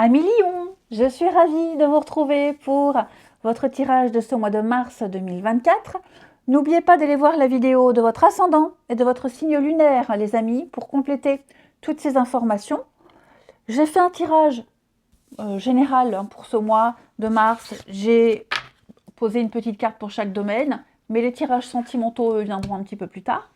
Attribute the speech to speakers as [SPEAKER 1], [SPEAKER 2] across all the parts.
[SPEAKER 1] Amis Lion, je suis ravie de vous retrouver pour votre tirage de ce mois de mars 2024. N'oubliez pas d'aller voir la vidéo de votre ascendant et de votre signe lunaire, les amis, pour compléter toutes ces informations. J'ai fait un tirage général pour ce mois de mars. J'ai posé une petite carte pour chaque domaine, mais les tirages sentimentaux viendront un petit peu plus tard.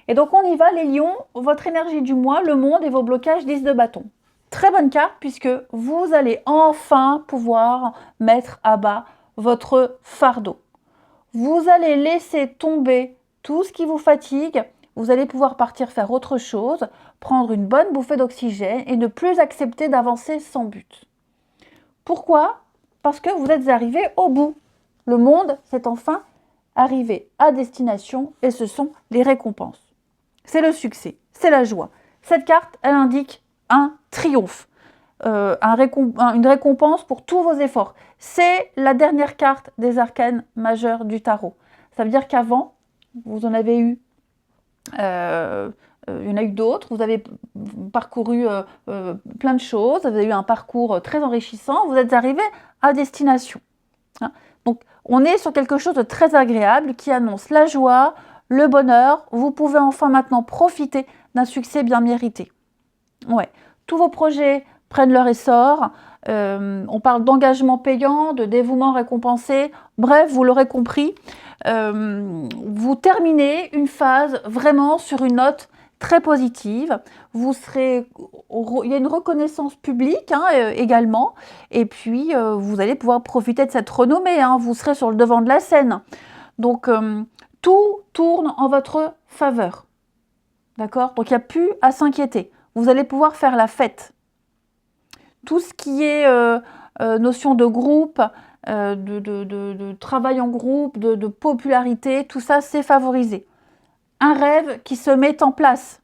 [SPEAKER 1] Et donc on y va, les lions, votre énergie du mois, le monde et vos blocages 10 de bâton. Très bonne carte puisque vous allez enfin pouvoir mettre à bas votre fardeau. Vous allez laisser tomber tout ce qui vous fatigue. Vous allez pouvoir partir faire autre chose, prendre une bonne bouffée d'oxygène et ne plus accepter d'avancer sans but. Pourquoi? Parce que vous êtes arrivé au bout. Le monde s'est enfin arrivé à destination et ce sont les récompenses. C'est le succès, c'est la joie. Cette carte, elle indique un triomphe, une récompense pour tous vos efforts. C'est la dernière carte des arcanes majeurs du tarot. Ça veut dire qu'avant, vous en avez eu, il y en a eu d'autres, vous avez parcouru plein de choses, vous avez eu un parcours très enrichissant, vous êtes arrivé à destination. Hein. Donc, on est sur quelque chose de très agréable qui annonce la joie, le bonheur. Vous pouvez enfin maintenant profiter d'un succès bien mérité. Ouais. Tous vos projets prennent leur essor. On parle d'engagement payant, de dévouement récompensé. Bref, vous l'aurez compris, vous terminez une phase vraiment sur une note très positive. Vous serez, il y a une reconnaissance publique également. Et puis, vous allez pouvoir profiter de cette renommée. Vous serez sur le devant de la scène. Donc, tout tourne en votre faveur. D'accord? Donc, il n'y a plus à s'inquiéter. Vous allez pouvoir faire la fête. Tout ce qui est notion de groupe, de travail en groupe, de popularité, tout ça, c'est favorisé. Un rêve qui se met en place.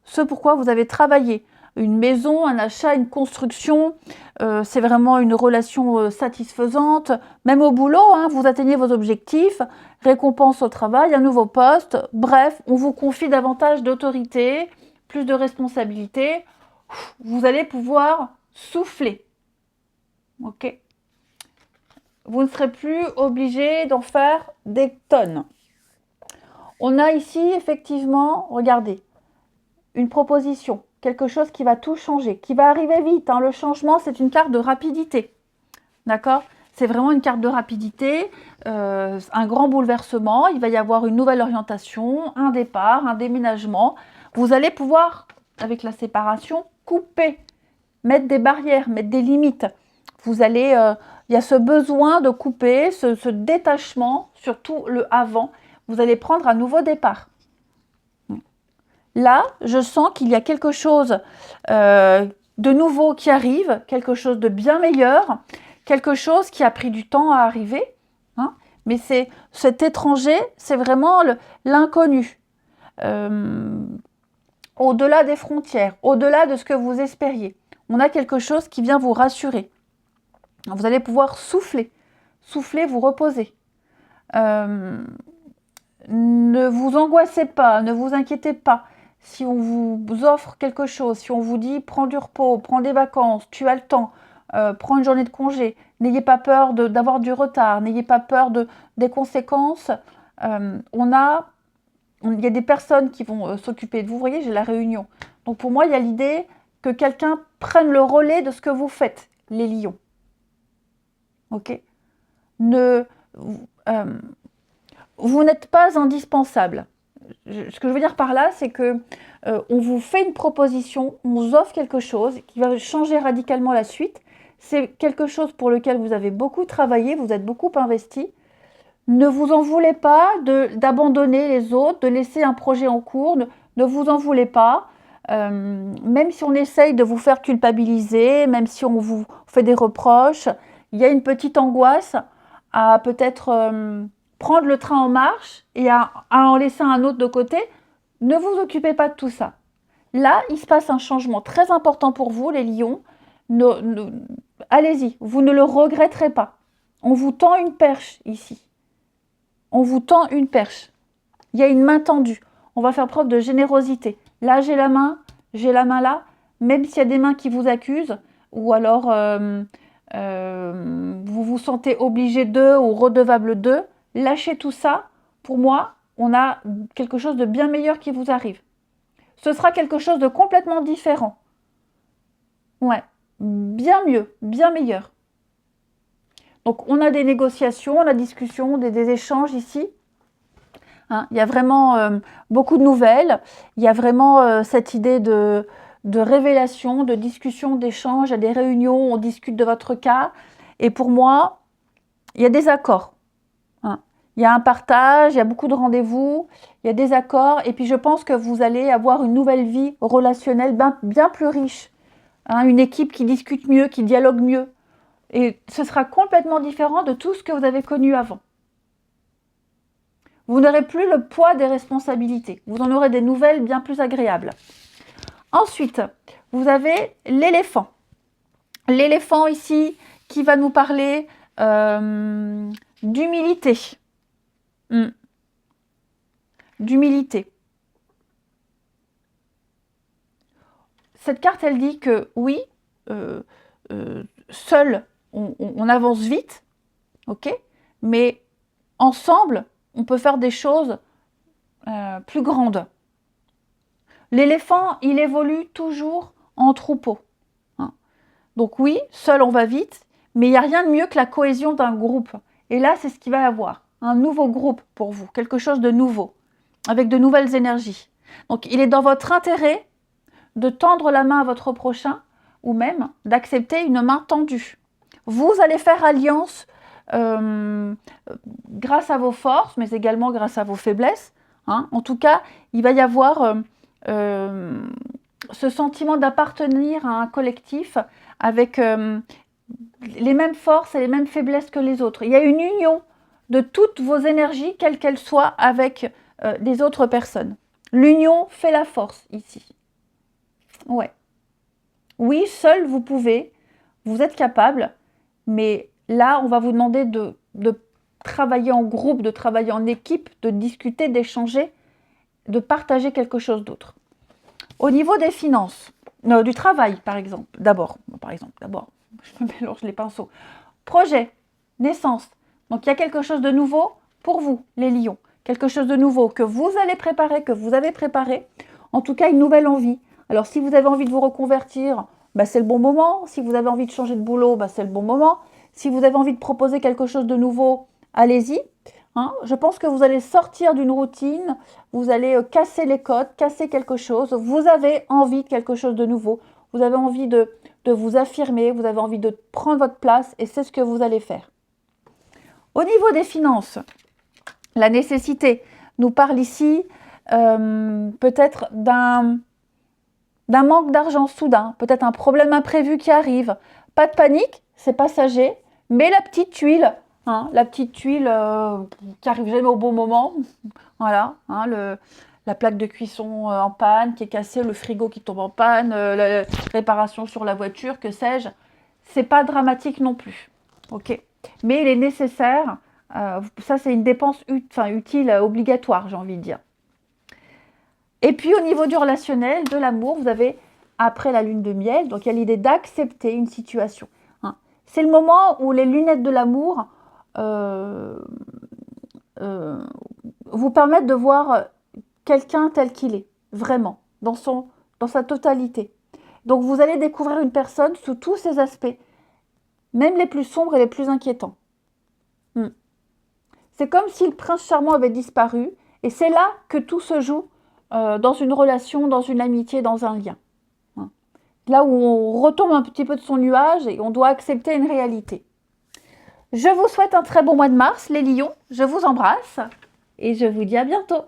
[SPEAKER 1] Ce pourquoi vous avez travaillé. Une maison, un achat, une construction, c'est vraiment une relation satisfaisante. Même au boulot, vous atteignez vos objectifs, récompense au travail, un nouveau poste. Bref, on vous confie davantage d'autorité, plus de responsabilité. Vous allez pouvoir souffler. Ok? Vous ne serez plus obligé d'en faire des tonnes. On a ici, effectivement, regardez, une proposition, quelque chose qui va tout changer, qui va arriver vite. Le changement, c'est une carte de rapidité. D'accord? C'est vraiment une carte de rapidité, un grand bouleversement. Il va y avoir une nouvelle orientation, un départ, un déménagement. Vous allez pouvoir, avec la séparation, couper, mettre des barrières, mettre des limites. Vous allez, il y a ce besoin de couper, ce détachement, surtout le avant. Vous allez prendre un nouveau départ. Là, je sens qu'il y a quelque chose de nouveau qui arrive, quelque chose de bien meilleur, quelque chose qui a pris du temps à arriver. Mais cet étranger, c'est vraiment l'inconnu. Au-delà des frontières, au-delà de ce que vous espériez. On a quelque chose qui vient vous rassurer. Vous allez pouvoir souffler, vous reposer. Ne vous angoissez pas, ne vous inquiétez pas. Si on vous offre quelque chose, si on vous dit « prends du repos, prends des vacances, tu as le temps, prends une journée de congé », n'ayez pas peur d'avoir du retard, n'ayez pas peur des conséquences. Il y a des personnes qui vont s'occuper de vous. Vous voyez, j'ai la réunion. Donc pour moi, il y a l'idée que quelqu'un prenne le relais de ce que vous faites, les lions. Ok? Vous n'êtes pas indispensable. Ce que je veux dire par là, c'est que on vous fait une proposition, on vous offre quelque chose qui va changer radicalement la suite. C'est quelque chose pour lequel vous avez beaucoup travaillé, vous êtes beaucoup investi. Ne vous en voulez pas d'abandonner les autres, de laisser un projet en cours. Ne vous en voulez pas. Même si on essaye de vous faire culpabiliser, même si on vous fait des reproches, il y a une petite angoisse à peut-être prendre le train en marche et à en laisser un autre de côté. Ne vous occupez pas de tout ça. Là, il se passe un changement très important pour vous, les lions. Allez-y, vous ne le regretterez pas. On vous tend une perche ici. On vous tend une perche. Il y a une main tendue. On va faire preuve de générosité. Là, j'ai la main là. Même s'il y a des mains qui vous accusent, ou alors vous vous sentez obligé d'eux ou redevable d'eux, lâchez tout ça. Pour moi, on a quelque chose de bien meilleur qui vous arrive. Ce sera quelque chose de complètement différent. Ouais, bien mieux, bien meilleur. Donc, on a des négociations, on a des discussions, des échanges ici. Hein, il y a vraiment beaucoup de nouvelles. Il y a vraiment cette idée de révélation, de discussion, d'échange. Il y a des réunions, on discute de votre cas. Et pour moi, il y a des accords. Hein. Il y a un partage, il y a beaucoup de rendez-vous, il y a des accords. Et puis, je pense que vous allez avoir une nouvelle vie relationnelle bien plus riche. Hein, une équipe qui discute mieux, qui dialogue mieux. Et ce sera complètement différent de tout ce que vous avez connu avant. Vous n'aurez plus le poids des responsabilités. Vous en aurez des nouvelles bien plus agréables. Ensuite, vous avez l'éléphant. L'éléphant ici qui va nous parler d'humilité. D'humilité. Cette carte, elle dit que oui, seul, on avance vite, ok, mais ensemble, on peut faire des choses plus grandes. L'éléphant, il évolue toujours en troupeau. Hein. Donc oui, seul on va vite, mais il n'y a rien de mieux que la cohésion d'un groupe. Et là, c'est ce qu'il va y avoir. Un nouveau groupe pour vous, quelque chose de nouveau, avec de nouvelles énergies. Donc il est dans votre intérêt de tendre la main à votre prochain, ou même d'accepter une main tendue. Vous allez faire alliance grâce à vos forces, mais également grâce à vos faiblesses. Hein. En tout cas, il va y avoir ce sentiment d'appartenir à un collectif avec les mêmes forces et les mêmes faiblesses que les autres. Il y a une union de toutes vos énergies, quelles qu'elles soient, avec les autres personnes. L'union fait la force ici. Ouais. Oui, seul vous pouvez, vous êtes capable, mais là, on va vous demander de travailler en groupe, de travailler en équipe, de discuter, d'échanger, de partager quelque chose d'autre. Au niveau des finances, du travail, par exemple, d'abord, je me mélange les pinceaux. Projet, naissance. Donc, il y a quelque chose de nouveau pour vous, les lions. Quelque chose de nouveau que vous allez préparer, que vous avez préparé. En tout cas, une nouvelle envie. Alors, si vous avez envie de vous reconvertir, bah, c'est le bon moment. Si vous avez envie de changer de boulot, bah, c'est le bon moment. Si vous avez envie de proposer quelque chose de nouveau, allez-y. Hein, je pense que vous allez sortir d'une routine, vous allez casser les codes, casser quelque chose. Vous avez envie de quelque chose de nouveau. Vous avez envie de vous affirmer, vous avez envie de prendre votre place et c'est ce que vous allez faire. Au niveau des finances, la nécessité nous parle ici peut-être d'un manque d'argent soudain, peut-être un problème imprévu qui arrive. Pas de panique, c'est passager, mais la petite tuile, hein, la petite tuile qui arrive jamais au bon moment, voilà, hein, la plaque de cuisson en panne qui est cassée, le frigo qui tombe en panne, la réparation sur la voiture, que sais-je, c'est pas dramatique non plus, ok. Mais il est nécessaire, ça c'est une dépense utile, obligatoire, j'ai envie de dire. Et puis au niveau du relationnel, de l'amour, vous avez après la lune de miel, donc il y a l'idée d'accepter une situation. Hein. C'est le moment où les lunettes de l'amour vous permettent de voir quelqu'un tel qu'il est, vraiment, dans sa totalité. Donc vous allez découvrir une personne sous tous ses aspects, même les plus sombres et les plus inquiétants. C'est comme si le prince charmant avait disparu, et c'est là que tout se joue dans une relation, dans une amitié, dans un lien. Là où on retombe un petit peu de son nuage et on doit accepter une réalité. Je vous souhaite un très bon mois de mars, les lions. Je vous embrasse et je vous dis à bientôt.